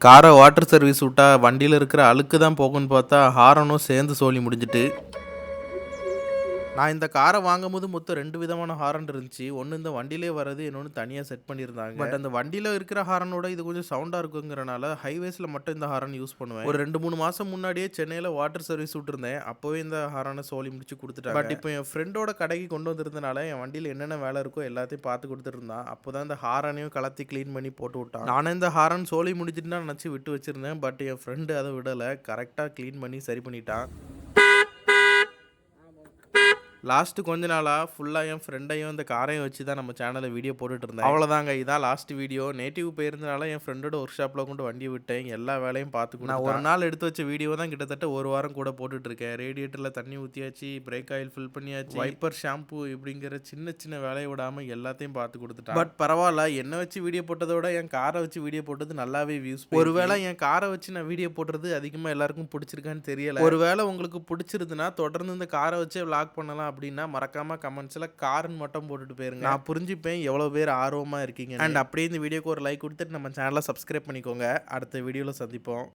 காரை water service விட்டா வண்டியில் இருக்கிற அழுக்கு தான் போகுன்னு பார்த்தா ஹாரனும் சேர்ந்து சோலி முடிஞ்சிட்டு. நான் இந்த காரை வாங்கும்போது மொத்தம் 2 விதமான ஹாரன் இருந்துச்சு. ஒண்ணு இந்த வண்டியிலே வர்றது, இன்னொன்னு தனியா செட் பண்ணியிருந்தாங்க. பட் அந்த வண்டியில இருக்கிற ஹாரனோட இது கொஞ்சம் சவுண்டா இருக்குங்கிறனால ஹைவேஸ்ல மட்டும் இந்த ஹாரன் யூஸ் பண்ணுவேன். ஒரு 2, 3 மாசம் முன்னாடியே சென்னையில வாட்டர் சர்வீஸ் விட்டுருந்தேன். அப்பவே இந்த ஹாரனை சோலி முடிச்சு குடுத்துட்டாங்க. பட் இப்போ என் ஃப்ரெண்டோட கடைக்கு கொண்டு வந்திருந்தனால என் வண்டியில என்னென்ன வேலை இருக்கோ எல்லாத்தையும் பார்த்து குடுத்துட்டு இருந்தான். அப்போதான் இந்த ஹாரனையும் கலத்தி கிளீன் பண்ணி போட்டு விட்டான். நானே இந்த ஹாரன் சோலி முடிஞ்சிட்டுனா நினச்சு விட்டு வச்சிருந்தேன். பட் என் ஃப்ரெண்டு அதை விடலை, கரெக்டாக க்ளீன் பண்ணி சரி பண்ணிட்டான். லாஸ்ட்டு கொஞ்ச நாளா ஃபுல்லா என் ஃப்ரெண்டையும் இந்த காரையும் வச்சு தான் நம்ம சேனல்ல வீடியோ போட்டுட்டு இருந்தேன். அவ்வளோதாங்க, இதான் லாஸ்ட் வீடியோ. நேட்டிவ் போயிருந்தனால என் ஃப்ரெண்டோட ஒர்க் ஷாப்பில் கொண்டு வண்டியை விட்டேன். எல்லா வேலையும் பார்த்து நான் ஒரு நாள் எடுத்து வச்ச வீடியோ தான் கிட்டத்தட்ட ஒரு வாரம் கூட போட்டுட்டு இருக்கேன். ரேடியேட்டரில் தண்ணி ஊற்றியாச்சு, பிரேக் ஆயில் ஃபில் பண்ணியாச்சு, வைப்பர் ஷாம்பு இப்படிங்கிற சின்ன சின்ன வேலையை விடாமல் எல்லாத்தையும் பார்த்து கொடுத்துட்டேன். பட் பரவாயில்ல, என்ன வச்சு வீடியோ போட்டதோட என் காரை வச்சு வீடியோ போட்டது நல்லாவே வியூஸ். ஒருவேளை என் காரை வச்சு நான் வீடியோ போடுறது அதிகமாக எல்லாருக்கும் பிடிச்சிருக்கான்னு தெரியல. ஒருவேளை உங்களுக்கு பிடிச்சிருந்துன்னா தொடர்ந்து இந்த காரை வச்சே விளாக் பண்ணலாம் அப்படின்னா மறக்காம கமெண்ட்ஸ்ல கார்னு மட்டும் போட்டுட்டு போயிருங்க. நான் புரிஞ்சுப்பேன் எவ்வளவு பேர் ஆர்வமா இருக்கீங்க. அண்ட் அப்படியே இந்த வீடியோக்கு ஒரு லைக் கொடுத்துட்டு நம்ம சேனலை சப்ஸ்கிரைப் பண்ணிக்கோங்க. அடுத்த வீடியோல சந்திப்போம்.